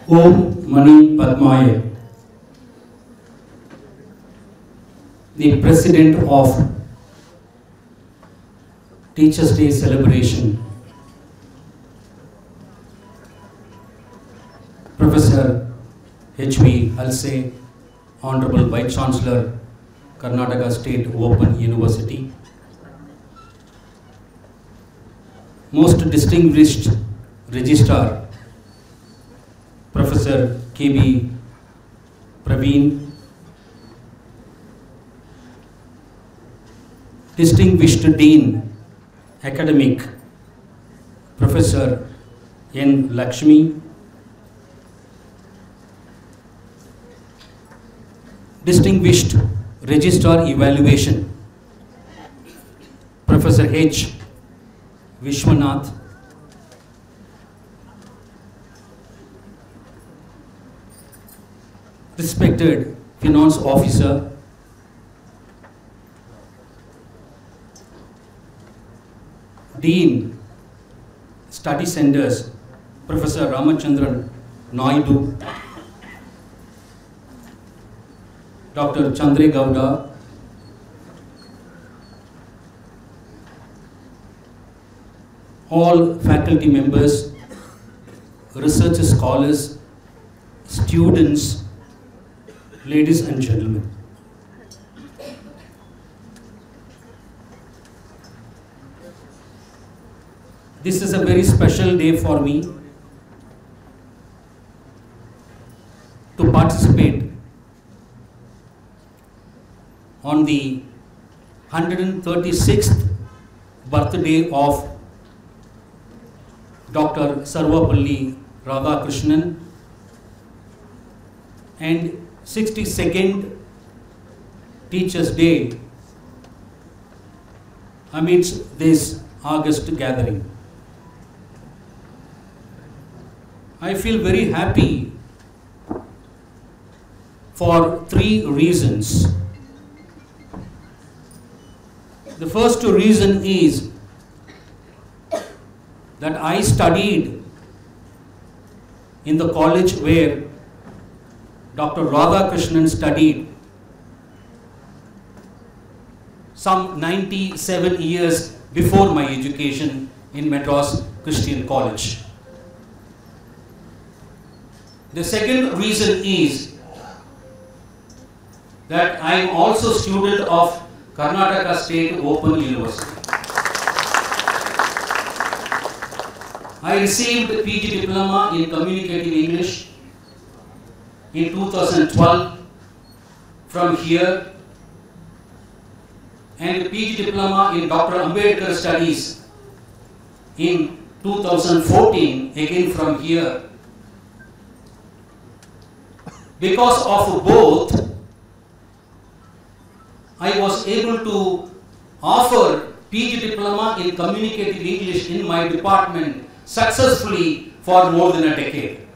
Om Mani Padmaya, the President of Teachers' Day celebration, Professor H.V. Halse, Honorable Vice Chancellor, Karnataka State Open University, most distinguished Registrar, Professor K.B. Praveen, distinguished Dean, Academic, Professor N. Lakshmi, distinguished Registrar Evaluation, Professor H. Vishwanath, respected Finance Officer, Dean, Study Centers, Professor Ramachandran Naidu, Dr. Chandre Gowda, all faculty members, research scholars, students, ladies and gentlemen. This is a very special day for me to participate on the 136th birthday of Dr. Sarvapalli Radhakrishnan and 62nd Teachers' Day amidst this August gathering. I feel very happy for three reasons. The first reason is that I studied in the college where Dr. Radhakrishnan studied some 97 years before my education in Madras Christian College. The second reason is that I am also student of Karnataka State Open University. I received PG Diploma in Communicative English in 2012 from here and PG Diploma in Dr. Ambedkar Studies in 2014 again from here. Because of both, I was able to offer PG Diploma in Communicative English in my department successfully for more than a decade.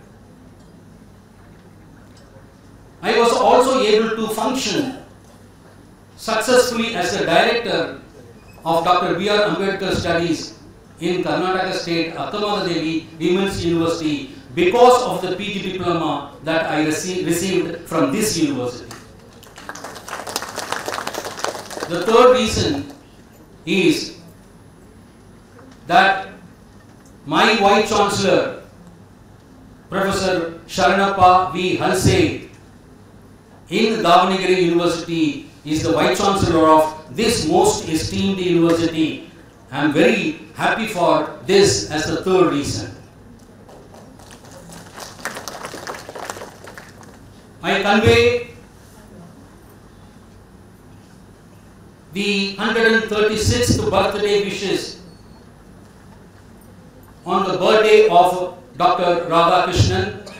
I was also able to function successfully as the director of Dr. B.R. Ambedkar Studies in Karnataka State Akkamada Devi Women's University because of the PG Diploma that I received from this university. The third reason is that my Vice Chancellor, Professor Sharanappa V. Halse, in Davanagere University, is the Vice Chancellor of this most esteemed university. I am very happy for this as the third reason. I convey the 136th birthday wishes on the birthday of Dr. Radhakrishnan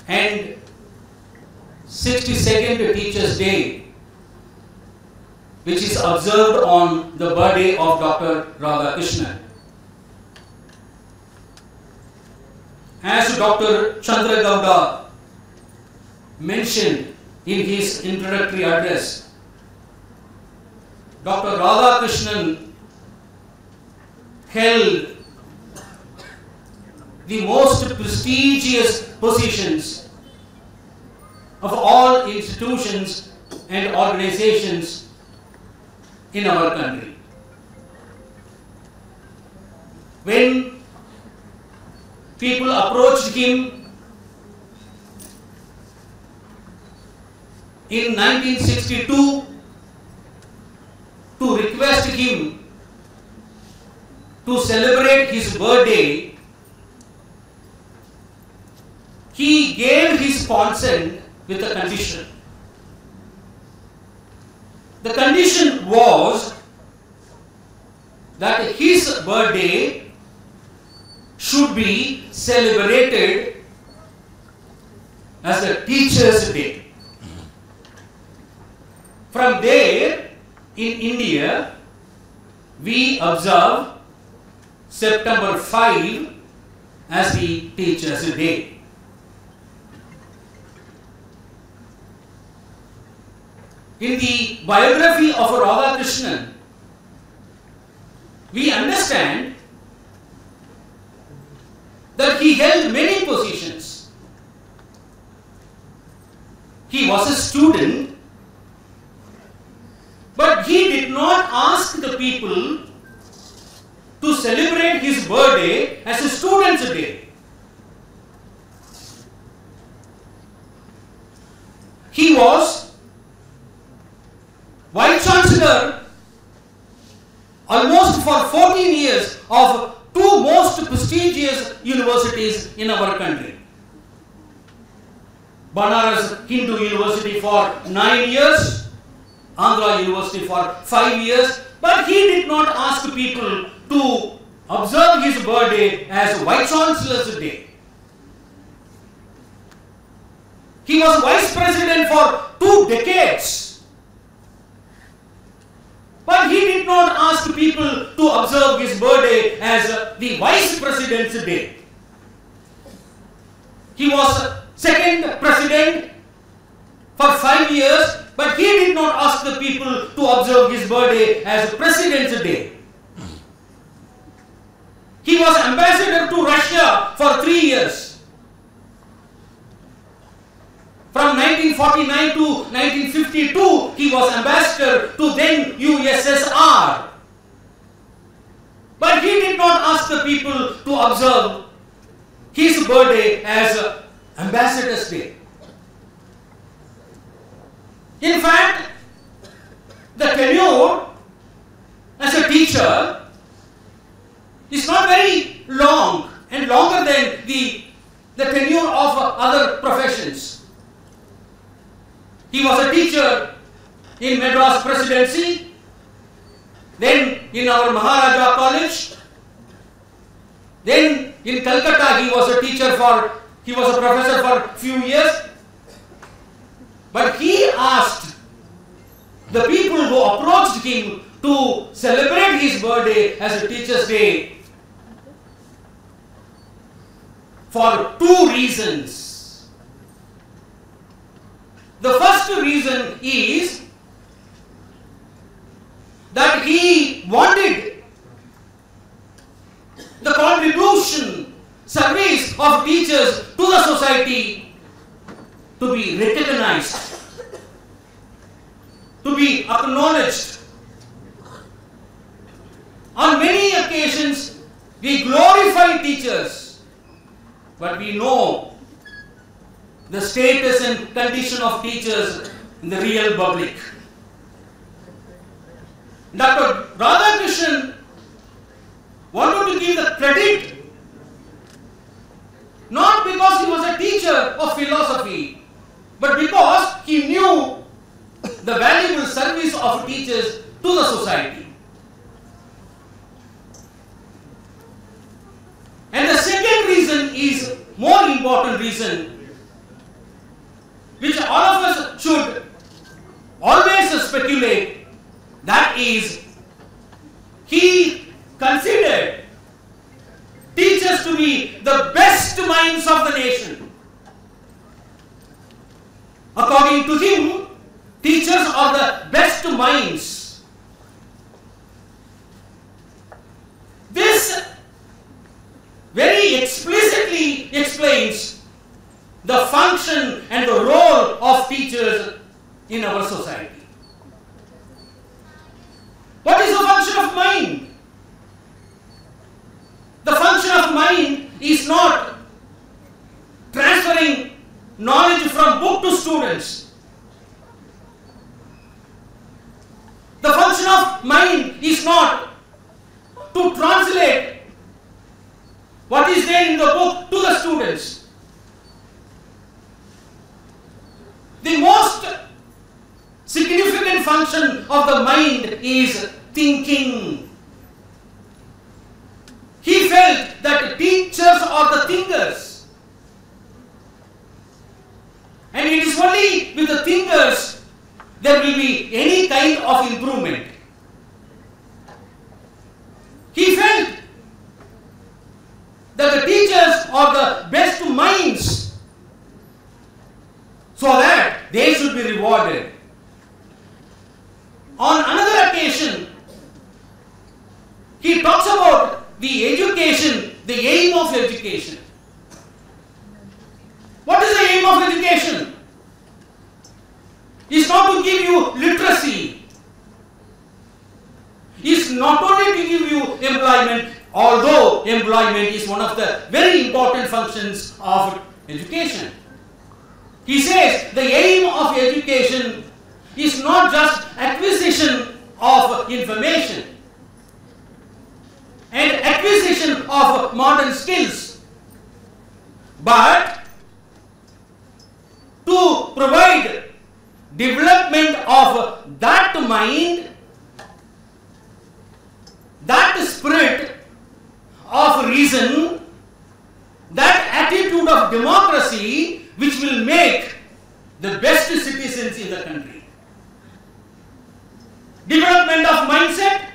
and 62nd Teachers' Day, which is observed on the birthday of Dr. Radhakrishnan. As Dr. Chandra Gowda mentioned in his introductory address, Dr. Radhakrishnan held the most prestigious positions of all institutions and organizations in our country. When people approached him in 1962 to request him to celebrate his birthday, he gave his consent with a condition. The condition was that his birthday should be celebrated as a Teacher's Day. From there, in India, we observe September 5 as the Teacher's Day. In the biography of Radhakrishnan, we understand that he held many positions. He was a student, but he did not ask the people to celebrate his birthday as a student's day. He was Vice Chancellor almost for 14 years of two most prestigious universities in our country. Banaras Hindu University for 9 years, Andhra University for 5 years, but he did not ask people to observe his birthday as Vice Chancellor's Day. He was Vice President for 2 decades. But he did not ask people to observe his birthday as the Vice President's Day. He was second President for 5 years, but he did not ask the people to observe his birthday as President's Day. He was Ambassador to Russia for 3 years. From 1949 to 1952, he was ambassador to then USSR. But he did not ask the people to observe his birthday as Ambassador's Day. In fact, the tenure as a teacher is not very long and longer than the tenure of other professions. He was a teacher in Madras Presidency, then in our Maharaja College, then in Calcutta he was a professor for a few years. But he asked the people who approached him to celebrate his birthday as a Teacher's Day for 2 reasons. The first reason is that he wanted the contribution, service of teachers to the society to be recognized, to be acknowledged. On many occasions, we glorify teachers, but we know the status and condition of teachers in the real public. Dr. Radhakrishnan wanted to give the credit not because he was a teacher of philosophy, but because he knew the valuable service of teachers to the society. And the second reason is more important reason, which all of us should always speculate, that is, he considered teachers to be the best minds of the nation. According to him, teachers are the best minds. very explicitly explains the function and the role of teachers in our society. What is the function of mind? The function of mind is not transferring knowledge from book to students. The function of mind is not to translate what is there in the book to the students. The most significant function of the mind is thinking. He felt that teachers are the thinkers. And it is only with the thinkers there will be any kind of improvement. He felt that the teachers are the best minds, so that they should be rewarded. On another occasion, he talks about the education, the aim of education. What is the aim of education? It's not to give you literacy. It's not only to give you employment, although employment is one of the very important functions of education. He says the aim of education is not just acquisition of information and acquisition of modern skills, but to provide development of that mind, that spirit of reason, that attitude of democracy which will make the best citizens in the country. Development of mindset,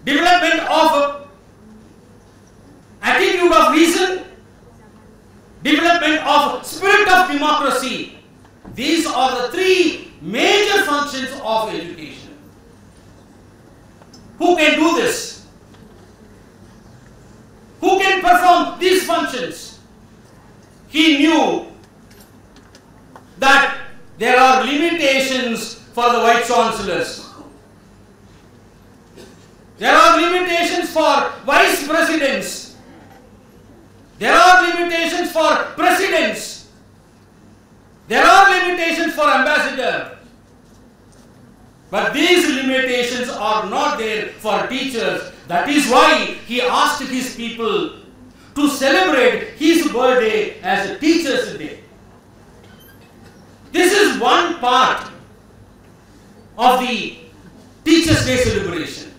development of attitude of reason, development of spirit of democracy. These are the three major functions of education. Who can do this? Who can perform these functions? He knew that there are limitations for the vice chancellors. There are limitations for vice presidents. There are limitations for presidents. There are limitations for ambassadors. But these limitations are not there for teachers. That is why he asked his people to celebrate his birthday as a Teacher's Day. This is one part of the Teacher's Day celebration.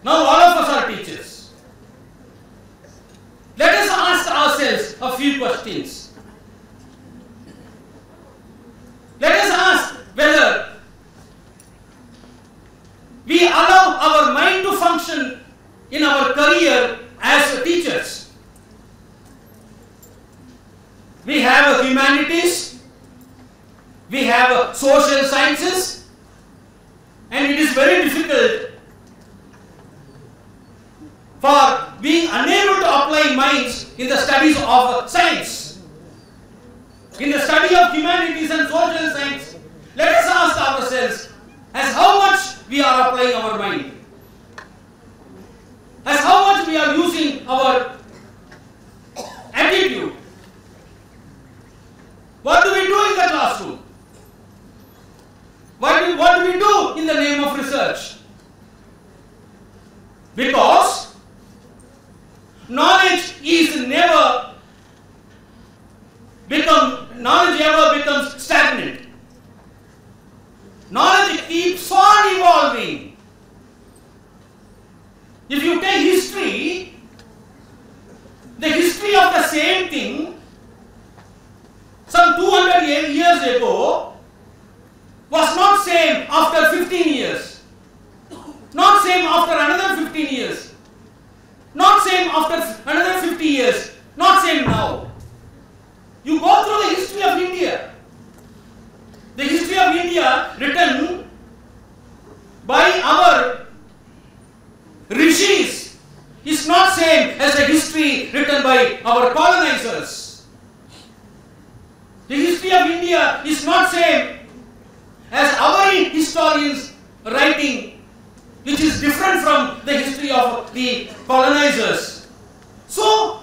Now all of us are teachers. Let us ask ourselves a few questions. Let us ask whether we allow our mind to function in our career as teachers. We have humanities, we have social sciences, and it is very difficult for being unable to apply minds in the studies of science. In the study of humanities and social science, let us ask ourselves as how much we are applying our mind, as how much we are using our attitude. What do we do in the classroom? What do we do in the name of research? Because knowledge ever becomes stagnant. Knowledge keeps on evolving. If you take history, the history of the same thing some 200 years ago was not same after 15 years, not same after another 15 years, not same after another 50 years, not same now. You go through the history of India. The history of India written by our rishis, is not same as the history written by our colonizers. The history of India is not same as our historians writing, which is different from the history of the colonizers. So,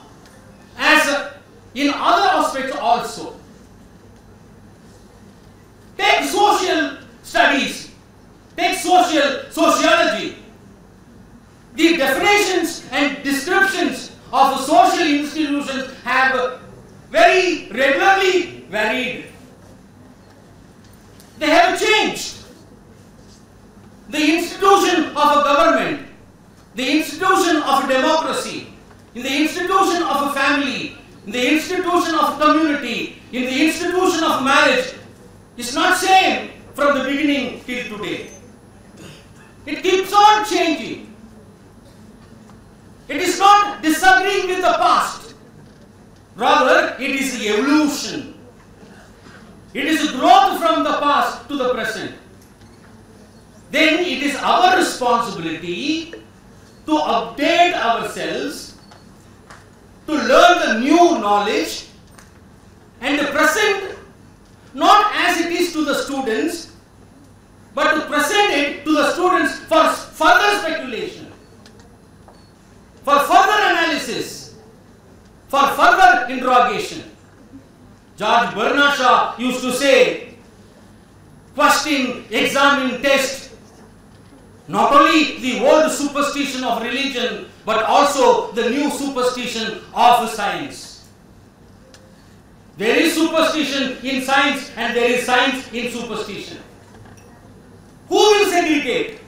as in other aspects also, take social studies, take sociology. The definitions and descriptions of social institutions have very regularly varied. They have changed. The institution of a government, the institution of a democracy, in the institution of a family, in the institution of a community, in the institution of marriage, is not same from the beginning till today. It keeps on changing. It is not disagreeing with the past. Rather, it is the evolution. It is a growth from the past to the present. Then it is our responsibility to update ourselves, to learn the new knowledge and to present not as it is to the students, but to present it to the students for further speculation, for further analysis, for further interrogation. George Bernard Shaw used to say, question, examine, test, not only the old superstition of religion, but also the new superstition of science. There is superstition in science and there is science in superstition. Who will segregate?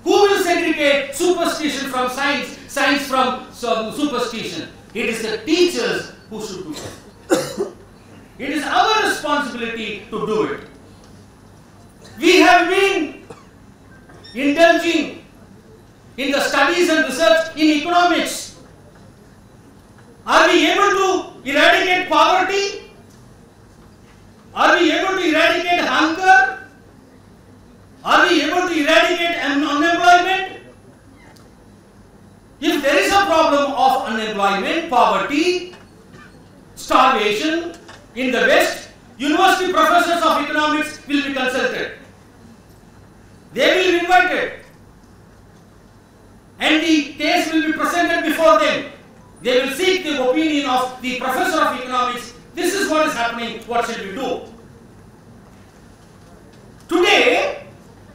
Who will segregate superstition from science, science from superstition? It is the teachers who should do it. It is our responsibility to do it. We have been indulging in the studies and research in economics. Are we able to eradicate poverty? Are we able to eradicate hunger? Are we able to eradicate unemployment? If there is a problem of unemployment, poverty, starvation in the West, university professors of economics will be consulted. They will be invited. And the case will be presented before them. They will seek the opinion of the professor of economics. This is what is happening. What should we do? Today,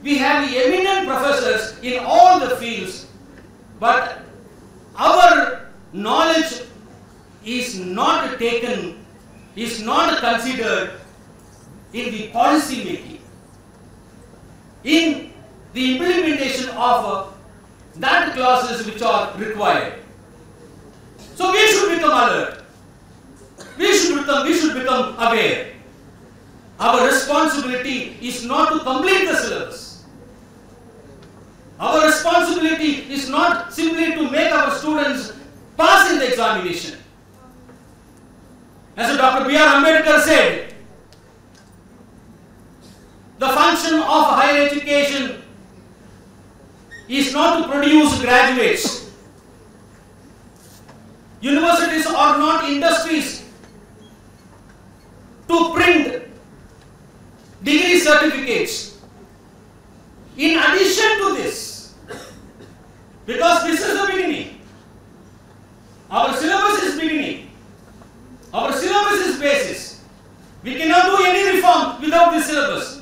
we have eminent professors in all the fields, but our knowledge is not taken, is not considered in the policy making, in the implementation of that classes which are required. So we should become alert. We should become aware. Our responsibility is not to complete the syllabus. Our responsibility is not simply to make our students pass in the examination. As Dr. B.R. Ambedkar said, the function of higher education is not to produce graduates. Universities are not industries to print degree certificates. In addition to this, because this is the beginning, our syllabus is beginning, our syllabus is basis. We cannot do any reform without this syllabus.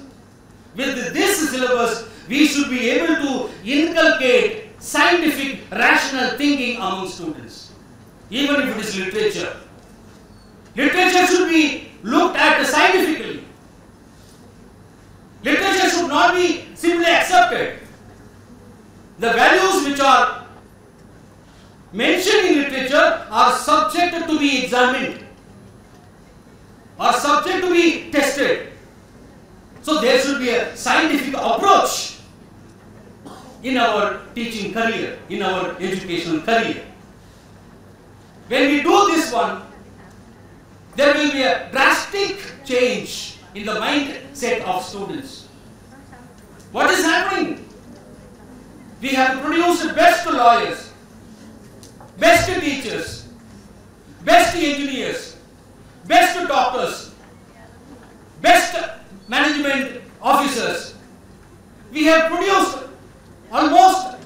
With this syllabus, we should be able to inculcate scientific, rational thinking among students, even if it is literature. Literature should be looked at scientifically. Literature should not be simply accepted. The values which are mentioned in literature are subject to be examined, are subject to be tested. So there should be a scientific approach in our teaching career, in our educational career. When we do this one, there will be a drastic change in the mindset of students. What is happening? We have produced best lawyers, best teachers, best engineers, best doctors, best management officers. We have produced almost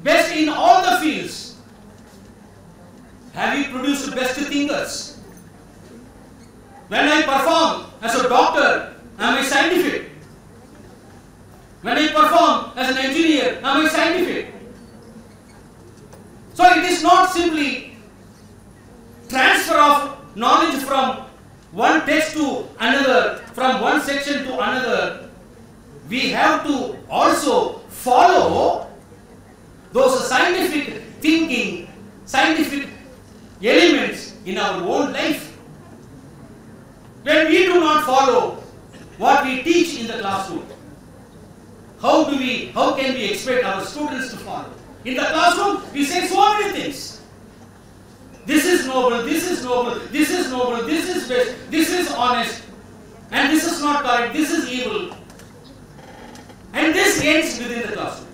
best in all the fields. Have we produced best thinkers? When I perform as a doctor, am I scientific? When I perform as an engineer, am I scientific? So it is not simply transfer of knowledge from one text to another, from one section to another. We have to also follow those scientific thinking, scientific elements in our own life. When we do not follow what we teach in the classroom, how can we expect our students to follow? In the classroom, we say so many things. This is noble, this is noble, this is noble, this is best, this is honest, and this is not correct, this is evil. And this ends within the classroom.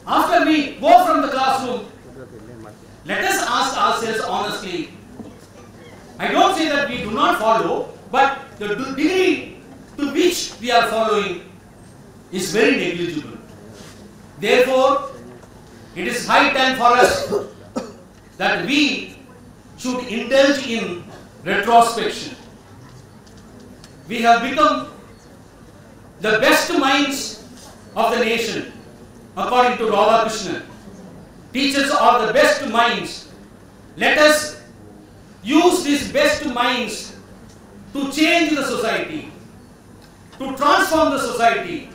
After we go from the classroom, let us ask ourselves honestly. I don't say that we do not follow, but the degree to which we are following is very negligible. Therefore, it is high time for us that we should indulge in retrospection. We have become the best minds of the nation, according to Radhakrishnan. Teachers are the best minds. Let us use these best minds to change the society, to transform the society,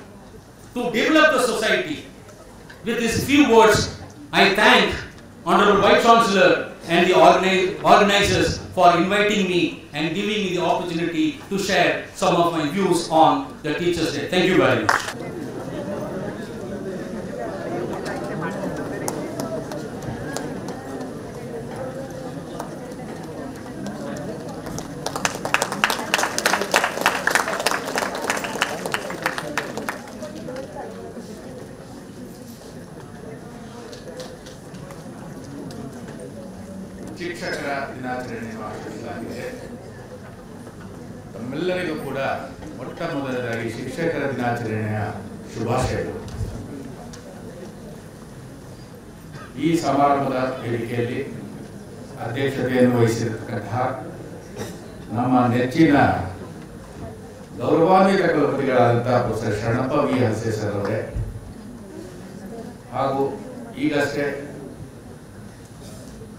to develop the society. With these few words, I thank Honorable Vice Chancellor and the organizers for inviting me and giving me the opportunity to share some of my views on the Teachers' Day. Thank you very much. ಶಿಕ್ಷಕರ ದಿನಾಚರಣೆಯನ್ನು ಆಚರಿಸಲಾಗಿದೆ. ತಮ್ಮೆಲ್ಲರಿಗೂ ಕೂಡ ಮೊಟ್ಟ ಮೊದಲದಾಗಿ ಶಿಕ್ಷಕರ ದಿನಾಚರಣೆಯ ಶುಭಾಶಯಗಳು. ಈ ಸಮಾರಂಭದ ವೇದಿಕೆಯಲ್ಲಿ ಅಧ್ಯಕ್ಷತೆಯನ್ನು ವಹಿಸಿರತಕ್ಕಂತಹ ನಮ್ಮ ನೆಚ್ಚಿನ ಗೌರವಾನ್ವಿತ ಕುಲಪತಿಗಳಾದಂತಹ professor Sharanappa V Halse sir ಅವರೇ, ಹಾಗೂ ಈಗಷ್ಟೇ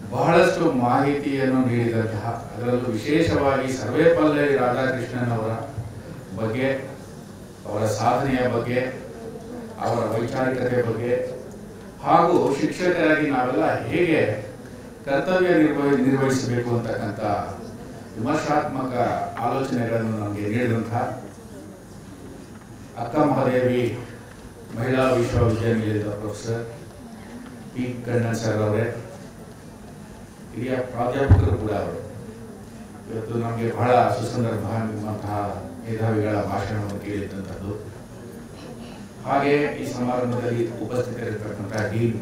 ಬಹಳಷ್ಟು ಮಾಹಿತಿಯನ್ನು ನೀಡಿದಂತಹ, ಅದರಲ್ಲೂ ವಿಶೇಷವಾಗಿ ಸರ್ವೇಪಲ್ಲಿ ರಾಧಾಕೃಷ್ಣನ್ ಅವರ ಬಗ್ಗೆ, ಅವರ ಸಾಧನೆಯ ಬಗ್ಗೆ, ಅವರ ವೈಚಾರಿಕತೆ ಬಗ್ಗೆ, ಹಾಗೂ ಶಿಕ್ಷಕರಾಗಿ ನಾವೆಲ್ಲ ಹೇಗೆ ಕರ್ತವ್ಯ ನಿರ್ವಹಿಸಬೇಕು ಅಂತಕ್ಕಂಥ ವಿಮರ್ಶಾತ್ಮಕ ಆಲೋಚನೆಗಳನ್ನು ನಮಗೆ ನೀಡಿದಂತಹ ಅಕ್ಕ ಮಹಾದೇವಿ ಮಹಿಳಾ ವಿಶ್ವವಿದ್ಯಾನಿಲಯದ ಪ್ರೊಫೆಸರ್ ಪಿ ಕಣ್ಣನ್ ಸರ್ ಅವರೇ, ಹಿರಿಯ ಪ್ರಾಧ್ಯಾಪಕರು ಕೂಡ ಅವರು. ಇವತ್ತು ನಮಗೆ ಬಹಳ ಸುಸಂದರ್ಭ ನಿಮ್ಮಂತಹ ಮೇಧಾವಿಗಳ ಭಾಷಣವನ್ನು ಕೇಳಿದಂಥದ್ದು. ಹಾಗೆ ಈ ಸಮಾರಂಭದಲ್ಲಿ ಉಪಸ್ಥಿತರಿರ್ತಕ್ಕಂಥ ಡೀನ್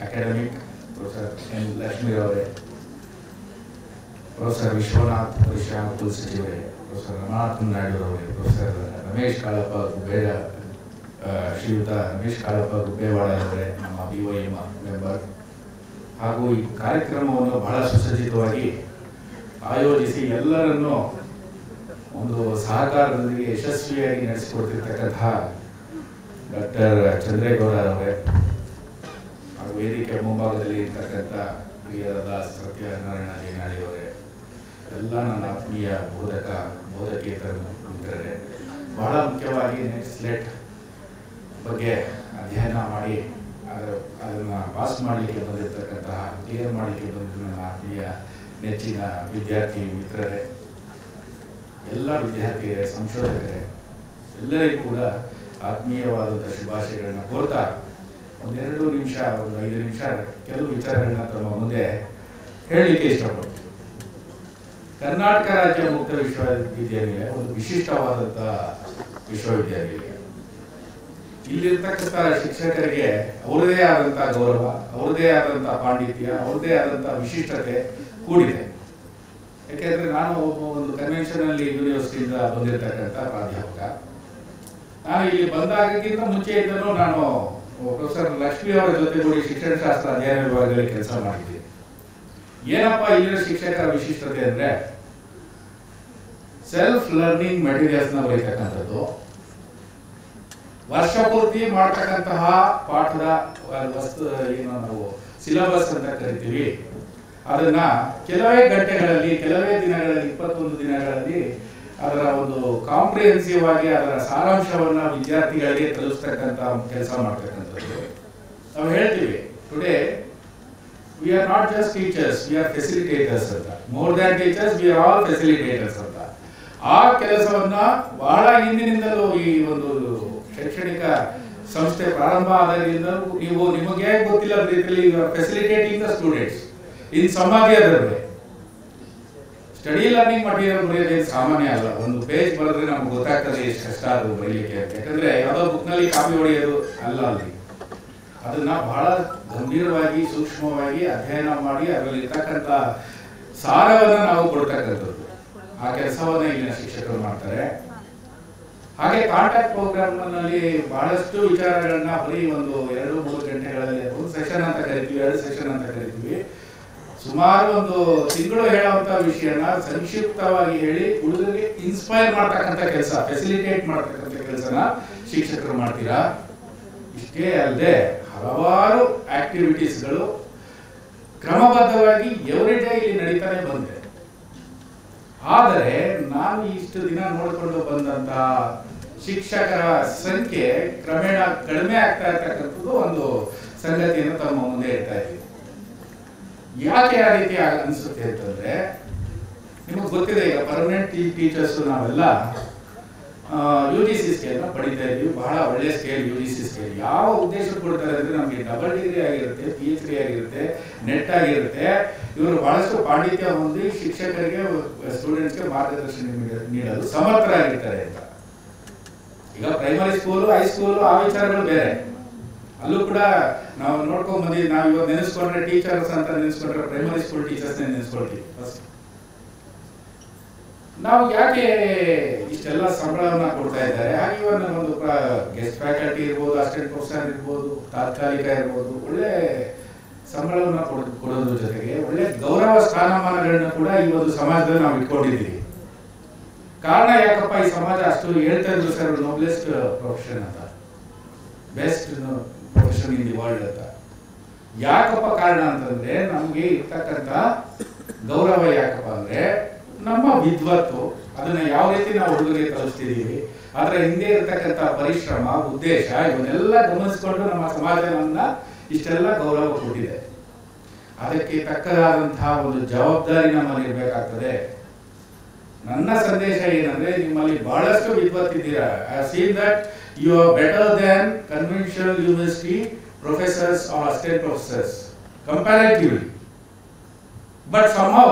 ಅಕಾಡೆಮಿಕ್ ಪ್ರೊಫೆಸರ್ ಎನ್ ಲಕ್ಷ್ಮೀರವರೇ, ಪ್ರೊಫೆಸರ್ ವಿಶ್ವನಾಥ್ ಪರಿಶ್ರಮ ಕುಲಸಚಿವರೇ, ಪ್ರೊಫೆಸರ್ ರಮಾನಾಥ್ ನಾಯ್ಡುರವರೇ, ಪ್ರೊಫೆಸರ್ ರಮೇಶ್ ಕಾಳಪ್ಪ ಗುಬ್ಬೇಡ, ಶ್ರೀಯುತ ರಮೇಶ್ ಕಾಳಪ್ಪ ಗುಬ್ಬೇವಾಡ ಅವರೇ, ನಮ್ಮ BOM ಮೆಂಬರ್, ಹಾಗೂ ಈ ಕಾರ್ಯಕ್ರಮವನ್ನು ಬಹಳ ಸುಸಜ್ಜಿತವಾಗಿ ಆಯೋಜಿಸಿ ಎಲ್ಲರನ್ನೂ ಒಂದು ಸಹಕಾರದೊಂದಿಗೆ ಯಶಸ್ವಿಯಾಗಿ ನಡೆಸಿಕೊಡ್ತಿರ್ತಕ್ಕಂತಹ ಡಾಕ್ಟರ್ ಚಂದ್ರೇಗೌಡ ಅವರೇ, ಹಾಗೂ ವೇದಿಕೆ ಮುಂಭಾಗದಲ್ಲಿ ಇರ್ತಕ್ಕಂಥ ಪ್ರಿಯರಾದ ಸತ್ಯನಾರಾಯಣ ಜೈನಾಳಿ ಅವರೇ, ಎಲ್ಲ ನನ್ನ ಆತ್ಮೀಯ ಬೋಧಕೇತರ ಮಿತ್ರರೇ, ಬಹಳ ಮುಖ್ಯವಾಗಿ ನೆಕ್ಸ್ಟ್ ಸ್ಲೇಟ್ ಬಗ್ಗೆ ಅಧ್ಯಯನ ಮಾಡಿ ಅದನ್ನು ಪಾಸ್ ಮಾಡಲಿಕ್ಕೆ ಬಂದಿರತಕ್ಕಂತಹ, ಕ್ಲಿಯರ್ ಮಾಡಲಿಕ್ಕೆ ಬಂದಿದ್ದ ನನ್ನ ಆತ್ಮೀಯ ನೆಚ್ಚಿನ ವಿದ್ಯಾರ್ಥಿ ಮಿತ್ರರೇ, ಎಲ್ಲ ವಿದ್ಯಾರ್ಥಿಯರೇ, ಸಂಶೋಧಕರೇ, ಎಲ್ಲರಿಗೂ ಕೂಡ ಆತ್ಮೀಯವಾದಂಥ ಶುಭಾಶಯಗಳನ್ನ ಕೋರ್ತಾ ಒಂದು 5 ನಿಮಿಷ ಕೆಲವು ವಿಚಾರಗಳನ್ನ ತಮ್ಮ ಮುಂದೆ ಹೇಳಲಿಕ್ಕೆ ಇಷ್ಟಪಡ್ತೀನಿ. ಕರ್ನಾಟಕ ರಾಜ್ಯ ಮುಕ್ತ ವಿಶ್ವವಿದ್ಯಾನಿಲಯ ಒಂದು ವಿಶಿಷ್ಟವಾದಂಥ ವಿಶ್ವವಿದ್ಯಾನಿಲಯ. ಇಲ್ಲಿರ್ತಕ್ಕಂಥ ಶಿಕ್ಷಕರಿಗೆ ಅವರದೇ ಆದಂಥ ಗೌರವ, ಅವರದೇ ಆದಂಥ ಪಾಂಡಿತ್ಯ, ಅವರದೇ ಆದಂಥ ವಿಶಿಷ್ಟತೆ ಕೂಡಿದೆ. ಯಾಕೆಂದರೆ ನಾನು ಒಂದು ಕನ್ವೆನ್ಷನಲ್ ಯೂನಿವರ್ಸಿಟಿಯಿಂದ ಬಂದಿರತಕ್ಕಂಥ ಪ್ರಾಧ್ಯಾಪಕ. ನಾನು ಇಲ್ಲಿ ಬಂದಾಗಕ್ಕಿಂತ ಮುಂಚೆಯಿಂದಲೂ ನಾನು ಪ್ರೊಫೆಸರ್ ಲಕ್ಷ್ಮಿ ಅವರ ಜೊತೆಗೂಡಿ ಶಿಕ್ಷಣಶಾಸ್ತ್ರ ಅಧ್ಯಯನ ವಿಭಾಗದಲ್ಲಿ ಕೆಲಸ ಮಾಡಿದ್ದೀನಿ. ಏನಪ್ಪ ಇಲ್ಲಿನ ಶಿಕ್ಷಕರ ವಿಶಿಷ್ಟತೆ ಅಂದರೆ ಸೆಲ್ಫ್ ಲರ್ನಿಂಗ್ ಮೆಟೀರಿಯಲ್ಸ್ನ ಬರೀತಕ್ಕಂಥದ್ದು, ವರ್ಷ ಪೂರ್ತಿ ಮಾಡ್ತಕ್ಕಂತಹ ಪಾಠದ ವಸ್ತು ಏನು ನಾವು ಸಿಲೆಬಸ್ ಅಂತ ಕರಿತೀವಿ, ಅದನ್ನ ಕೆಲವೇ ಗಂಟೆಗಳಲ್ಲಿ, ಕೆಲವೇ ದಿನಗಳಲ್ಲಿ, 21 ದಿನಗಳಲ್ಲಿ ಅದರ ಒಂದು ಕಾಂಪ್ರಿಹೆನ್ಸಿವ್ ಆಗಿ ಅದರ ಸಾರಾಂಶವನ್ನ ವಿದ್ಯಾರ್ಥಿಗಳಿಗೆ ತಲುಪಿಸ್ತಕ್ಕಂಥ ಕೆಲಸ ಮಾಡ್ತಕ್ಕಂಥದ್ದು. ನಾವು ಹೇಳ್ತೀವಿ today we are not just teachers, we are facilitators ಅಂತ. More than teachers we are all facilitators ಅಂತ. ಆ ಕೆಲಸವನ್ನ ಬಹಳ ಹಿಂದಿನಿಂದಲೂ ಈ ಒಂದು ಶೈಕ್ಷಣಿಕ ಸಂಸ್ಥೆ ಪ್ರಾರಂಭ ಆದಾಗಿಂದ ನಿಮಗೆ ಗೊತ್ತಿಲ್ಲದ ರೀತಿಯಲ್ಲಿ ಫೆಸಿಲಿಟೇಟಿಂಗ್ ದ ಸ್ಟೂಡೆಂಟ್ಸ್ ಇನ್ ಸಮಾಧಿ ಅದರಲ್ಲಿ ಸ್ಟಡಿ ಲರ್ನಿಂಗ್ ಮಟೀರಿಯಲ್ ಬರೆಯೋದು ಸಾಮಾನ್ಯ ಅಲ್ಲ. ಒಂದು ಪೇಜ್ ಬರೆದ್ರೆ ನಮ್ಗೆ ಗೊತ್ತಾಗ್ತದೆ ಎಷ್ಟು ಕಷ್ಟ ಅದು ಬರೀಲಿಕ್ಕೆ. ಯಾಕಂದ್ರೆ ಯಾವುದೋ ಬುಕ್ನಲ್ಲಿ ಕಾಪಿ ಹೊಡೆಯೋದು ಅಲ್ಲ, ಅಲ್ಲಿ ಅದನ್ನ ಬಹಳ ಗಂಭೀರವಾಗಿ ಸೂಕ್ಷ್ಮವಾಗಿ ಅಧ್ಯಯನ ಮಾಡಿ ಅದರಲ್ಲಿ ಇರ್ತಕ್ಕಂಥ ಸಾರವನ್ನ ನಾವು ಕೊಡ್ತಕ್ಕಂಥದ್ದು. ಆ ಕೆಲಸವನ್ನ ಇಲ್ಲಿನ ಶಿಕ್ಷಕರು ಮಾಡ್ತಾರೆ. ಹಾಗೆ ಕಾಂಟ್ಯಾಕ್ಟ್ ಪ್ರೋಗ್ರಾಮ್ ನಲ್ಲಿ ಬಹಳಷ್ಟು ವಿಚಾರಗಳನ್ನ ಬರೀ ಒಂದು 2-3 ಗಂಟೆಗಳಲ್ಲಿ, ಒಂದು ಸೆಷನ್ ಅಂತ ಕರಿತೀವಿ, 2 ಸೆಷನ್ ಅಂತ ಕರಿತೀವಿ, ಸುಮಾರು ಒಂದು ತಿಂಗಳು ಹೇಳುವಂತ ವಿಷಯನ ಸಂಕ್ಷಿಪ್ತವಾಗಿ ಹೇಳಿ ಹುಡುಗರಿಗೆ ಇನ್ಸ್ಪೈರ್ ಮಾಡ್ತಕ್ಕಂಥ ಕೆಲಸ, ಫೆಸಿಲಿಟೇಟ್ ಮಾಡ್ತಕ್ಕಂಥ ಕೆಲಸನ ಶಿಕ್ಷಕರು ಮಾಡ್ತೀರಾ. ಇಷ್ಟೇ ಅಲ್ಲದೆ ಹಲವಾರು ಆಕ್ಟಿವಿಟೀಸ್ಗಳು ಕ್ರಮಬದ್ಧವಾಗಿ ಎವ್ರಿ ಡೇ ಇಲ್ಲಿ ನಡೀತಾನೆ ಬಂದಿದೆ. ಆದರೆ ನಾನು ಇಷ್ಟು ದಿನ ನೋಡಿಕೊಂಡು ಬಂದಂತ ಶಿಕ್ಷಕರ ಸಂಖ್ಯೆ ಕ್ರಮೇಣ ಕಡಿಮೆ ಆಗ್ತಾ ಇರ್ತಕ್ಕಂಥದ್ದು ಒಂದು ಸಂಗತಿಯನ್ನು ತಮ್ಮ ಮುಂದೆ ಇಡ್ತಾ ಇದ್ದೀವಿ. ಯಾಕೆ ಆ ರೀತಿ ಅನಿಸುತ್ತೆ ಅಂತಂದ್ರೆ, ನಿಮಗೆ ಗೊತ್ತಿದೆ, ಈಗ ಪರ್ಮನೆಂಟ್ ಟೀಚರ್ಸ್ ನಾವೆಲ್ಲ UGC ಸ್ಕೇಲ್ನ ಪಡಿತಾ ಇದ್ದೀವಿ. ಬಹಳ ಒಳ್ಳೆ ಸ್ಕೇಲ್ UGC ಸ್ಕೇಲ್. ಯಾವ ಉದ್ದೇಶ ಕೊಡ್ತಾರೆ ಅಂದ್ರೆ, ನಮಗೆ ಡಬಲ್ ಡಿಗ್ರಿ ಆಗಿರುತ್ತೆ, PhD ಆಗಿರುತ್ತೆ, ನೆಟ್ ಆಗಿರುತ್ತೆ. ಇವರು ಬಹಳಷ್ಟು ಪಾಂಡಿತ್ಯ ಹೊಂದಿ ಶಿಕ್ಷಕರಿಗೆ, ಸ್ಟೂಡೆಂಟ್ಸ್ಗೆ ಮಾರ್ಗದರ್ಶನ ನೀಡಲು ಸಮರ್ಥರಾಗಿರ್ತಾರೆ ಅಂತ. ಈಗ ಪ್ರೈಮರಿ ಸ್ಕೂಲು, ಹೈಸ್ಕೂಲು ಆ ವಿಚಾರಗಳು ಬೇರೆ. ಅಲ್ಲೂ ಕೂಡ ನಾವು ನೋಡ್ಕೊಂಡ್ ಬಂದಿದ್ದೀವಿ. ನಾವು ಇವಾಗ ನೆನೆಸ್ಕೊಂಡ್ರೆ ಟೀಚರ್ಸ್ ಅಂತ ನೆನೆಸ್ಕೊಂಡ್ರೆ ಪ್ರೈಮರಿ ಸ್ಕೂಲ್ ಟೀಚರ್ಸ್ ನೆನೆಸ್ಕೊಳ್ತೀವಿ. ನಾವು ಯಾಕೆ ಇಷ್ಟೆಲ್ಲ ಸಂಬಳವನ್ನ ಕೊಡ್ತಾ ಇದ್ದಾರೆ? ಹಾಗೆ ಇವನ್ನ ಒಂದು ಗೆಸ್ಟ್ ಫ್ಯಾಕಲ್ಟಿ ಇರ್ಬೋದು, ಅಸಿಸ್ಟೆಂಟ್ ಪ್ರೊಫೆಸರ್ ಇರ್ಬೋದು, ತಾತ್ಕಾಲಿಕ ಇರ್ಬೋದು, ಒಳ್ಳೆ ಸಂಬಳವನ್ನ ಕೊಡೋದ್ರ ಜೊತೆಗೆ ಒಳ್ಳೆ ಗೌರವ ಸ್ಥಾನಮಾನಗಳನ್ನ ಕೂಡ ಈ ಒಂದು ಸಮಾಜದಲ್ಲಿ ನಾವು ಇಟ್ಕೊಂಡಿದ್ದೀವಿ. ಕಾರಣ ಯಾಕಪ್ಪ ಈ ಸಮಾಜ ಅಷ್ಟು ಹೇಳ್ತಾ ಇದ್ರು ಸರ್, ನೋಬ್ಲೆಸ್ಟ್ ಪ್ರೊಫೆಷನ್ ಅಂತ, best profession in the world ಅಂತ. ಯಾಕಪ್ಪ ಕಾರಣ ಅಂತಂದ್ರೆ, ನಮ್ಗೆ ಇರ್ತಕ್ಕಂಥ ಗೌರವ ಯಾಕಪ್ಪ ಅಂದ್ರೆ ನಮ್ಮ ವಿದ್ವತ್ತು, ಅದನ್ನ ಯಾವ ರೀತಿ ನಾವು ಹುಡುಗರಿಗೆ ತಲುಪಿಸ್ತಿದೀವಿ, ಅದರ ಹಿಂದೆ ಇರತಕ್ಕಂಥ ಪರಿಶ್ರಮ, ಉದ್ದೇಶ, ಇವನ್ನೆಲ್ಲ ಗಮನಿಸಿಕೊಂಡು ನಮ್ಮ ಸಮಾಜ ನಮ್ಮನ್ನ ಇಷ್ಟೆಲ್ಲ ಗೌರವ ಕೊಟ್ಟಿದೆ. ಅದಕ್ಕೆ ತಕ್ಕದಾದಂತಹ ಒಂದು ಜವಾಬ್ದಾರಿ ನಮ್ಮಲ್ಲಿ ಇರಬೇಕಾಗ್ತದೆ. ನನ್ನ ಸಂದೇಶ ಏನಂದ್ರೆ, ನಿಮ್ಮಲ್ಲಿ ಬಹಳಷ್ಟು ವಿದ್ವತ್ತಿದ್ದೀರಾ. I have seen that you are better than conventional university professors or assistant professors comparatively. But somehow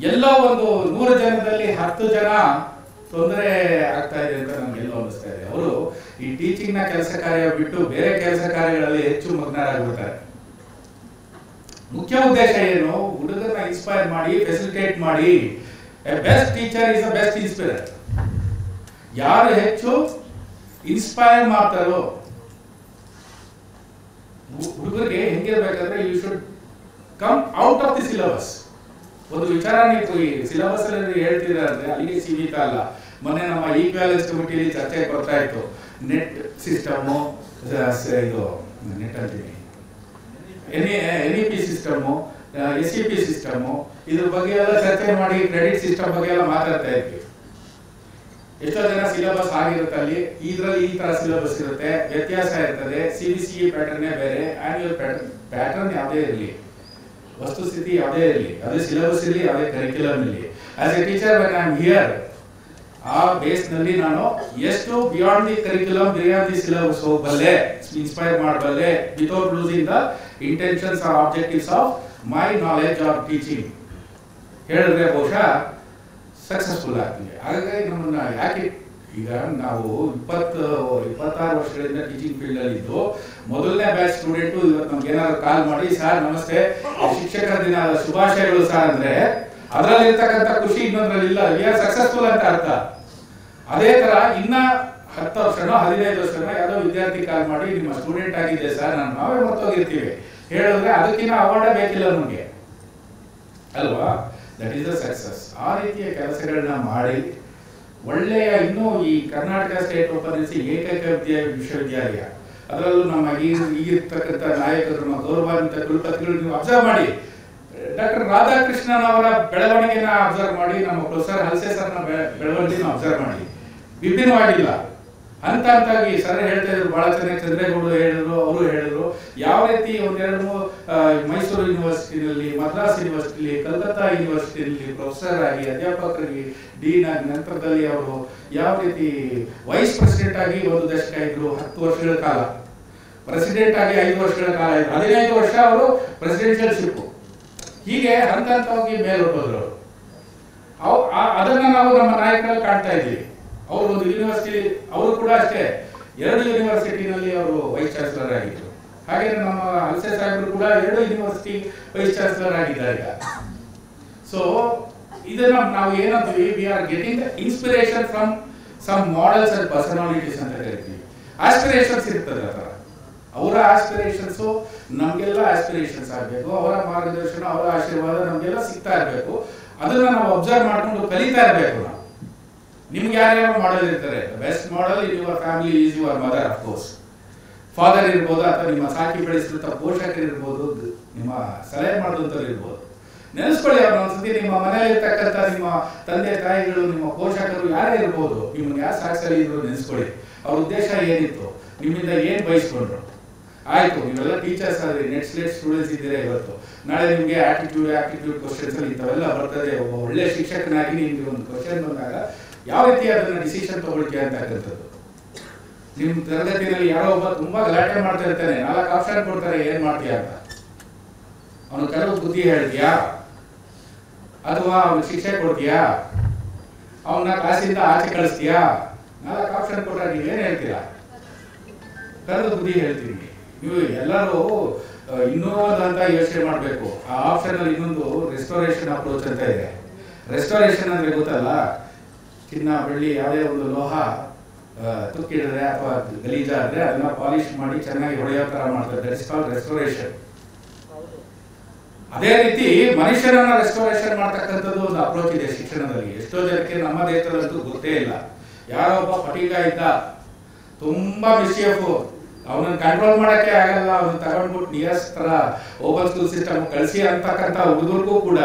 ಎಲ್ಲೋ ಒಂದು 100 ಜನದಲ್ಲಿ 10 ಜನ ತೊಂದರೆ ಆಗ್ತಾ ಇದೆ ಅಂತ ನಮ್ಗೆ ಎಲ್ಲೋ ಅನಿಸ್ತಾ ಇದೆ. ಅವರು ಈ ಟೀಚಿಂಗ್ ನ ಕೆಲಸ ಕಾರ್ಯ ಬಿಟ್ಟು ಬೇರೆ ಕೆಲಸ ಕಾರ್ಯಗಳಲ್ಲಿ ಹೆಚ್ಚು ಮಗ್ನರಾಗ್ಬಿಡ್ತಾರೆ. ಮುಖ್ಯ ಉದ್ದೇಶ ಏನು? ಹುಡುಗರನ್ನ ಇನ್ಸ್ಪೈರ್ ಮಾಡಿ, ಫೆಸಿಲಿಟೇಟ್ ಮಾಡಿ. A best teacher is a best inspirer. ಯಾರು ಹೆಚ್ಚು ಇನ್ಸ್ಪೈರ್ ಮಾಡ್ತಾರೋ, ಹುಡುಗರಿಗೆ ಹೆಂಗಿರ್ಬೇಕಂದ್ರೆ, you should come out of the syllabus. ಒಂದು ವಿಚಾರ ನೀವು ಈ ಸಿಲೆಬಸ್ ಅಲ್ಲಿ ಹೇಳ್ತಿದ್ರೆ ಅಂದ್ರೆ ಅಲ್ಲಿಗೆ ಸೀಮಿತ ಅಲ್ಲ. ಮೊನ್ನೆ ನಮ್ಮ ಈಕ್ವಾಲೆನ್ಸ್ ಕಮಿಟಿಯಲ್ಲಿ ಚರ್ಚೆ ಬರ್ತಾ ಇತ್ತು. ನೆಟ್ ಸಿಸ್ಟಮು, ಇದು ನೆಟ್ ಅಂತೀನಿ, NEP ಸಿಸ್ಟಮು, SEP ಸಿಸ್ಟಮು, ಇದ್ರ ಬಗ್ಗೆ ಎಲ್ಲ ಚರ್ಚೆ ಮಾಡಿ ಕ್ರೆಡಿಟ್ ಸಿಸ್ಟಮ್ ಬಗ್ಗೆ ಎಲ್ಲ ಮಾತಾಡ್ತಾ ಇದ್ವಿ. ಎಷ್ಟೋ ಜನ ಸಿಲೆಬಸ್ ಆಗಿರುತ್ತೆ ಅಲ್ಲಿ, ಇದ್ರಲ್ಲಿ ಈ ತರ ಸಿಲೆಬಸ್ ಇರುತ್ತೆ, ವ್ಯತ್ಯಾಸ ಇರ್ತದೆ. CBCE ಪ್ಯಾಟರ್ನೇ ಬೇರೆ, ಆನ್ಯುವಲ್ ಪ್ಯಾಟರ್ನ್ ಯಾವುದೇ ಇರಲಿ, ವಸ್ತುಸ್ಥಿತಿ ಯಾವುದೇ ಇರಲಿ, ಅದೇ ಸಿಲೆಬಸ್ ಇರಲಿ, ಯಾವುದೇ ಕರಿಕ್ಯುಲಮ್ ಇರಲಿ. As a teacher when I am here, ಆ ಬೇಸ್ ನಲ್ಲಿ ನಾನು ಎಷ್ಟು beyond the curriculum, beyond the syllabus ಹೋಗಬಲ್ಲೆ, ಇನ್ಸ್ಪೈರ್ ಮಾಡಬಲ್ಲೆ, without losing the intentions or objectives of my knowledge of teaching ಹೇಳಿದ್ರೆ ಬಹುಶಃ ಸಕ್ಸಸ್ಫುಲ್ ಆಗ್ತೀವಿ. ಹಾಗಾಗಿ ನಮ್ಮನ್ನ ಯಾಕೆ ಈಗ ನಾವು 26 ವರ್ಷಗಳಿಂದ ಟೀಚಿಂಗ್ ಫೀಲ್ಡ್ ಅಲ್ಲಿ ಇದ್ದು ಮೊದಲನೇ ಬ್ಯಾಚ್ ಸ್ಟೂಡೆಂಟು ಇವತ್ತು ನಮ್ಗೆ ಏನಾದ್ರು ಕಾಲ್ ಮಾಡಿ ಸರ್ ನಮಸ್ತೆ ಶಿಕ್ಷಕರ ದಿನ ಶುಭಾಶಯಗಳು ಸರ್ ಅಂದ್ರೆ ಅದರಲ್ಲಿ ಇರ್ತಕ್ಕಂಥ ಖುಷಿ ಇನ್ನೊಂದ್ರಲ್ಲಿ ಇಲ್ಲ, ವಿ ಆರ್ ಸಕ್ಸಸ್ಫುಲ್ ಅಂತ ಅರ್ಥ. ಅದೇ ತರ ಇನ್ನ 10 ವರ್ಷನೋ 15 ವರ್ಷನೋ ಯಾವುದೋ ವಿದ್ಯಾರ್ಥಿ ಕಾಲ್ ಮಾಡಿ ನಿಮ್ಮ ಸ್ಟೂಡೆಂಟ್ ಆಗಿದೆ ಸರ್ ನಾವೇ ಮರ್ತೋಗಿರ್ತೀವಿ ಹೇಳಿದ್ರೆ ಅದಕ್ಕಿಂತ ಅವಾರ್ಡೇ ಬೇಕಿಲ್ಲ ನಮಗೆ ಅಲ್ವಾ? That is the success. ಆ ರೀತಿಯ ಕೆಲಸಗಳನ್ನ ಮಾಡಿ ಒಳ್ಳೆಯ ಇನ್ನೂ ಈ ಕರ್ನಾಟಕ ಸ್ಟೇಟ್ ಓಪನ್ ಏಕೈಕ ವಿಶ್ವವಿದ್ಯಾಲಯ, ಅದರಲ್ಲೂ ನಮ್ಮ ಈಗಿರ್ತಕ್ಕಂಥ ನಾಯಕರು, ನಮ್ಮ ಗೌರವಾನ್ವಿತ ಕುಲಪತಿಗಳು ನೀವು ಅಬ್ಸರ್ವ್ ಮಾಡಿ. ಡಾಕ್ಟರ್ ರಾಧಾಕೃಷ್ಣನ್ ಅವರ ಬೆಳವಣಿಗೆನ ಅಬ್ಸರ್ವ್ ಮಾಡಿ, ನಮ್ಮ ಪ್ರೊಫೆಸರ್ ಹಲ್ಸೆ ಸರ್ನ ಬೆಳವಣಿಗೆನ ಅಬ್ಸರ್ವ್ ಮಾಡಿ. ವಿಭಿನ್ನವಾಗಿಲ್ಲ, ಹಂತ ಹಂತಾಗಿ ಸರ್ ಹೇಳ್ತಾ ಇದ್ರು, ಬಹಳ ಚೆನ್ನಾಗಿ ಚಂದ್ರೇಗೌಡರು ಹೇಳಿದ್ರು, ಅವರು ಹೇಳಿದ್ರು ಯಾವ ರೀತಿ ಒಂದೆರಡು ಮೈಸೂರು ಯೂನಿವರ್ಸಿಟಿನಲ್ಲಿ, ಮದ್ರಾಸ್ ಯೂನಿವರ್ಸಿಟಿಲಿ, ಕಲ್ಕತ್ತಾ ಯೂನಿವರ್ಸಿಟಿಯಲ್ಲಿ ಪ್ರೊಫೆಸರ್ ಆಗಿ, ಅಧ್ಯಾಪಕರಾಗಿ, ಡೀನ್ ಆಗಿ, ನಂತರದಲ್ಲಿ ಅವರು ಯಾವ ರೀತಿ ವೈಸ್ ಪ್ರೆಸಿಡೆಂಟ್ ಆಗಿ 1 ದಶಕ ಇದ್ರು, 10 ವರ್ಷಗಳ ಕಾಲ ಪ್ರೆಸಿಡೆಂಟ್ ಆಗಿ 5 ವರ್ಷಗಳ ಕಾಲ ಇದ್ರು, 15 ವರ್ಷ ಅವರು ಪ್ರೆಸಿಡೆನ್ಷಿಯಲ್ ಶಿಪ್. ಹೀಗೆ ಹಂತ ಹಂತವಾಗಿ ಮೇಲೊಟ್ಟೋದ್ರು ಅವರು. ಅದನ್ನ ನಾವು ನಮ್ಮ ನಾಯಕರಲ್ಲಿ ಕಾಣ್ತಾ ಇದ್ದೀವಿ. ಅವರು ಒಂದು ಯೂನಿವರ್ಸಿಟಿ, ಅವರು ಕೂಡ ಅಷ್ಟೇ 2 ಯೂನಿವರ್ಸಿಟಿನಲ್ಲಿ ಅವರು ವೈಸ್ ಚಾನ್ಸಲರ್ ಆಗಿದ್ರು. ಹಾಗೆ ನಮ್ಮ ಹಲ್ಸೆ ಸಾಹೇಬರು ಕೂಡ 2 ಯೂನಿವರ್ಸಿಟಿ ವೈಸ್ ಚಾನ್ಸಲರ್ ಆಗಿದ್ದಾರೆ ಈಗ. ಸೊ ಇದನ್ನ ನಾವು ಏನಂತೀವಿ, we are getting the inspiration from some models and personalities ಅಂತ ಹೇಳ್ತೀವಿ. ಆಸ್ಪಿರೇಷನ್ಸ್ ಇರ್ತದೆ ಆ ಥರ. ಅವರ ಆಸ್ಪಿರೇಷನ್ಸು ನಮಗೆಲ್ಲ ಆಸ್ಪಿರೇಷನ್ಸ್ ಆಗಬೇಕು, ಅವರ ಮಾರ್ಗದರ್ಶನ, ಅವರ ಆಶೀರ್ವಾದ ನಮಗೆಲ್ಲ ಸಿಗ್ತಾ ಇರಬೇಕು. ಅದನ್ನ ನಾವು ಅಬ್ಸರ್ವ್ ಮಾಡ್ಕೊಂಡು ಕಲಿತಾ ಇರಬೇಕು. ನಾವು ನಿಮ್ಗೆ ಯಾರ್ಯಾರು ಮಾಡೆಲ್ ಇರ್ತಾರೆ, best model in your family is your mother, of course. Father ಇರ್ಬೋದು, ಅಥವಾ ನಿಮ್ಮ ಸಾಕಿ ಬೆಳೆಸಿದಂಥ ಪೋಷಕರು ಇರ್ಬೋದು, ನಿಮ್ಮ ಸಲಹೆ ಮಾಡಿದಂಥವ್ರು ಇರ್ಬೋದು. ನೆನೆಸ್ಕೊಳ್ಳಿ ಅವ್ರನ್ನ ಒಂದ್ಸತಿ. ನಿಮ್ಮ ಮನೆಯಲ್ಲಿರ್ತಕ್ಕಂಥ ನಿಮ್ಮ ತಂದೆ ತಾಯಿಗಳು, ನಿಮ್ಮ ಪೋಷಕರು ಯಾರೇ ಇರ್ಬೋದು, ನಿಮ್ಗೆ ಯಾರು ಸಾಕ್ಷಿ ಇದ್ರು ನೆನೆಸ್ಕೊಳ್ಳಿ. ಅವ್ರ ಉದ್ದೇಶ ಏನಿತ್ತು, ನಿಮ್ಮಿಂದ ಏನು ಬಯಸ್ಕೊಂಡ್ರು. ಆಯ್ತು, ನೀವೆಲ್ಲ ಟೀಚರ್ಸ್ ಆದ್ರಿ, ನೆಕ್ಸ್ಟ್ ಸ್ಟೂಡೆಂಟ್ಸ್ ಇದ್ದೀರಾ ಇವತ್ತು, ನಾಳೆ ನಿಮಗೆ ಆಪ್ಟಿಟ್ಯೂಡ್ ಕ್ವಶನ್ಸ್ ಅಲ್ಲಿ ಇಂಥವೆಲ್ಲ ಬರ್ತದೆ. ಒಬ್ಬ ಒಳ್ಳೆ ಶಿಕ್ಷಕನಾಗಿ ನಿಮ್ಗೆ ಒಂದು ಕ್ವಶನ್ ಬಂದಾಗ ಯಾವ ರೀತಿ ಅದನ್ನ ಡಿಸಿಷನ್ ತಗೊಳ್ತೀಯ ಅಂತಕ್ಕಂಥದ್ದು. ನಿಮ್ ತರಗತಿಯಲ್ಲಿ ಯಾರೋ ಒಬ್ಬ ತುಂಬಾ ಗಲಾಟೆ ಮಾಡ್ತಾ ಇರ್ತಾನೆ, 4 ಆಪ್ಷನ್ ಕೊಡ್ತಾರೆ, ಏನ್ ಮಾಡ್ತೀಯ ಅಂತ. ಅವನು ಕೆಲವು ಬುದ್ಧಿ ಹೇಳ್ತೀಯಾ, ಅಥವಾ ಅವನು ಶಿಕ್ಷೆ ಕೊಡ್ತೀಯಾ, ಅವನ್ನ ಕ್ಲಾಸಿಂದ ಆಚೆ ಕಳಿಸ್ತೀಯಾ? 4 ಆಪ್ಷನ್ ಕೊಟ್ಟಾಗ ನೀವೇನ್ ಹೇಳ್ತೀರಾ? ಕರೆದು ಬುದ್ಧಿ ಹೇಳ್ತೀನಿ. ನೀವು ಎಲ್ಲರೂ ಇನ್ನೂ ಅಂತ ಯೋಚನೆ ಮಾಡಬೇಕು. ಆ ಆಪ್ಷನ್ ಅಲ್ಲಿ ಇನ್ನೊಂದು ರೆಸ್ಟೋರೇಷನ್ ಅಪ್ರೋಚ್ ಅಂತ ಇದೆ. ರೆಸ್ಟೋರೇಷನ್ ಅಂದ್ರೆ ಗೊತ್ತಲ್ಲ, ಚಿನ್ನ ಬೆಳ್ಳಿ ಯಾವುದೇ ಒಂದು ಲೋಹ ತುಕ್ಕಿಡಿದ್ರೆ ಅಥವಾ ಗಲೀಜಾದ್ರೆ ಅದನ್ನ ಪಾಲಿಶ್ ಮಾಡಿ ಚೆನ್ನಾಗಿ ಹೊಡೆಯೋ ತರ ಮಾಡ್ತಾರೆ. That is called restoration. ಅದೇ ರೀತಿ ಮನುಷ್ಯರನ್ನ ರೆಸ್ಟೋರೇಷನ್ ಮಾಡ್ತಕ್ಕಂಥದ್ದು ಒಂದು ಅಪ್ರೋಚ್ ಇದೆ ಶಿಕ್ಷಣದಲ್ಲಿ. ಎಷ್ಟೋ ಜನಕ್ಕೆ ನಮ್ಮ ದೇಶದಲ್ಲಂತೂ ಗೊತ್ತೇ ಇಲ್ಲ. ಯಾರೋ ಒಬ್ಬ ಪಟೀಗ ಇದ್ದ, ತುಂಬಾ ಮಿಸ್ಚಿಯಫ್, ಅವನನ್ನ ಕಂಟ್ರೋಲ್ ಮಾಡಕ್ಕೆ ಆಗಲ್ಲ, ಅವನ್ನ ತಗೊಂಡ್ಬಿಟ್ಟು ನಿಯರ್ಸ್ ತರ ಓಪನ್ ಸ್ಕೂಲ್ ಸಿಸ್ಟಮ್ ಕಳಿಸಿ ಅಂತಕ್ಕಂಥ ಹುಡುಗರಿಗೂ ಕೂಡ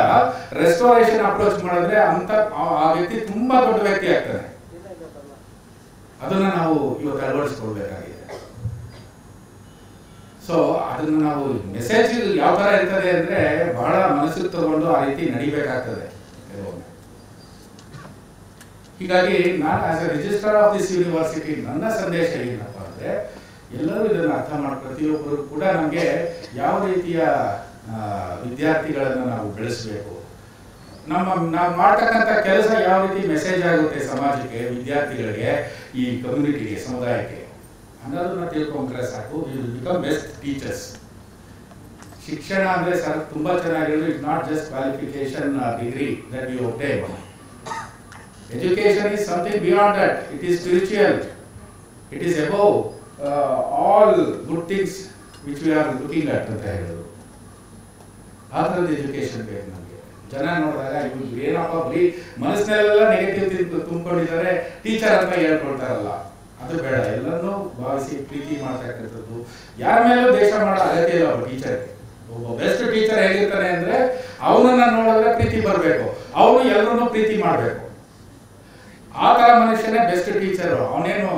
ರೆಸ್ಟೋರೇಷನ್ ಅಪ್ರೋಚ್ ಮಾಡಿದ್ರೆ ಅಂತ ಆ ವ್ಯಕ್ತಿ ತುಂಬಾ ದೊಡ್ಡ ವ್ಯಕ್ತಿ ಆಗ್ತಾನೆ. ಅದನ್ನ ನಾವು ಇವತ್ತು ಅಳವಡಿಸ್ಕೊಳ್ಬೇಕಾಗಿದೆ. ಸೊ ಅದನ್ನ ನಾವು ಮೆಸೇಜ್ ಯಾವ ತರ ಇರ್ತದೆ ಅಂದ್ರೆ ಬಹಳ ಮನಸ್ಸಿಗೆ ತಗೊಂಡು ಆ ರೀತಿ ನಡಿಬೇಕಾಗ್ತದೆ. ಹೀಗಾಗಿ ನಾನು as A registrar of this university ನನ್ನ ಸಂದೇಶ ಏನಪ್ಪ ಅಂದ್ರೆ, ಎಲ್ಲರೂ ಇದನ್ನು ಅರ್ಥ ಮಾಡಿ ಪ್ರತಿಯೊಬ್ಬರು ಕೂಡ ನಮಗೆ ಯಾವ ರೀತಿಯ ವಿದ್ಯಾರ್ಥಿಗಳನ್ನು ನಾವು ಬೆಳೆಸಬೇಕು, ನಾವು ಮಾಡ್ತಕ್ಕಂಥ ಕೆಲಸ ಯಾವ ರೀತಿ ಮೆಸೇಜ್ ಆಗುತ್ತೆ ಸಮಾಜಕ್ಕೆ, ವಿದ್ಯಾರ್ಥಿಗಳಿಗೆ, ಈ ಕಮ್ಯುನಿಟಿಗೆ, ಸಮುದಾಯಕ್ಕೆ ಅನ್ನೋದನ್ನ ತಿಳ್ಕೊಂಡ್ರೆ ಸಾಕು. You will become best teachers. ಶಿಕ್ಷಣ ಅಂದ್ರೆ ಸರ್ ತುಂಬಾ ಚೆನ್ನಾಗಿರೋದು, it's not just qualification degree that you obtain. Education is something beyond that. It is spiritual. It is above all good things which we are looking at ಅಂತ ಹೇಳೋದು. ಆ ಥರದ education ಬೇಕು ನಮಗೆ. ಜನ ನೋಡಿದಾಗ ಇವ್ರು ಏನಪ್ಪ ಬರೀ ಮನಸ್ಸಿನಲ್ಲೆಲ್ಲ ನೆಗೆಟಿವ್ ತುಂಬಿಕೊಂಡಿದ್ದಾರೆ, ಟೀಚರ್ ಅಂತ ಹೇಳ್ಕೊಳ್ತಾರಲ್ಲ, ಅದು ಬೇಡ. ಎಲ್ಲರನ್ನೂ ಭಾವಿಸಿ ಪ್ರೀತಿ ಮಾಡ್ತಕ್ಕಂಥದ್ದು. ಯಾರ ಮೇಲೂ ದೇಶ ಮಾಡೋ ಅಗತ್ಯ ಇಲ್ಲ. ಒಬ್ಬ ಟೀಚರ್ಗೆ, ಒಬ್ಬ ಬೆಸ್ಟ್ ಟೀಚರ್ ಹೇಗಿರ್ತಾನೆ ಅಂದ್ರೆ ಅವನನ್ನ ನೋಡಿದ್ರೆ ಪ್ರೀತಿ ಬರಬೇಕು, ಅವನು ಎಲ್ಲರನ್ನೂ ಪ್ರೀತಿ ಮಾಡಬೇಕು. ಆ ತರ ಮನುಷ್ಯನೇ ಬೆಸ್ಟ್ ಟೀಚರ್. ಅವನೇನು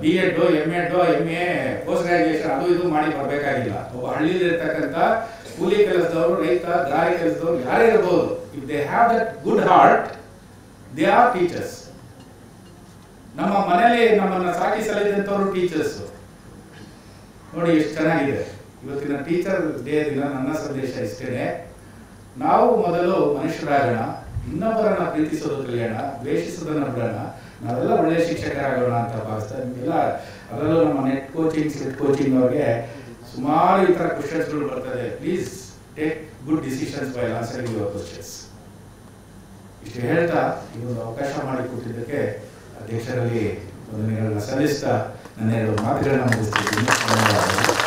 B.Ed, M.Ed, M.A, post graduation ಅದು ಇದು ಮಾಡಿ ಬರಬೇಕಾಗಿಲ್ಲ. ಒಬ್ಬ ಹಳ್ಳಿಲಿ ಇರ್ತಕ್ಕಂಥ ಕೂಲಿ ಕೆಲಸದವರು, ರೈತ, ಗಾರೆ ಕೆಲಸದವರು ಯಾರೇ ಇರ್ಬೋದು, if they have that good heart, they are teachers. ನಮ್ಮ ಮನೇಲಿ ನಮ್ಮನ್ನ ಸಾಕಿ ಸಲಹಿದಂಥವ್ರು ಟೀಚರ್ಸ್. ನೋಡಿ ಎಷ್ಟು ಚೆನ್ನಾಗಿದೆ. ಇವತ್ತಿನ ಟೀಚರ್ ಡೇ ದಿನ ನನ್ನ ಸಂದೇಶ ಇಷ್ಟೇನೆ. ನಾವು ಮೊದಲು ಮನುಷ್ಯರಾಗೋಣ, ಇನ್ನೊಬ್ಬರನ್ನ ಪ್ರೀತಿಸೋದು ಕಲಿಯೋಣ, ದ್ವೇಷಿಸೋದನ್ನ ಬಿಡೋಣ, ನಾವೆಲ್ಲ ಒಳ್ಳೆಯ ಶಿಕ್ಷಕರಾಗೋಣ ಅಂತ ಭಾವಿಸ್ತಾ ನಿಮಗೆಲ್ಲ, ಅದರಲ್ಲೂ ನಮ್ಮ ನೆಟ್ ಕೋಚಿಂಗ್ ಅವ್ರಿಗೆ ಸುಮಾರು ಈ ಥರ ಕ್ವಶನ್ಸ್ಗಳು ಬರ್ತದೆ. Please take good decisions by answering your questions. ಇಷ್ಟು ಹೇಳ್ತಾ ಇದೊಂದು ಅವಕಾಶ ಮಾಡಿಕೊಟ್ಟಿದ್ದಕ್ಕೆ ಅಧ್ಯಕ್ಷರಲ್ಲಿ ವಂದನೆಗಳನ್ನ ಸಲ್ಲಿಸ್ತಾ ನನ್ನ 2 ಮಾತುಗಳನ್ನ ಮುಗಿಸ್ತಿದ್ದೀನಿ. ಧನ್ಯವಾದಗಳು.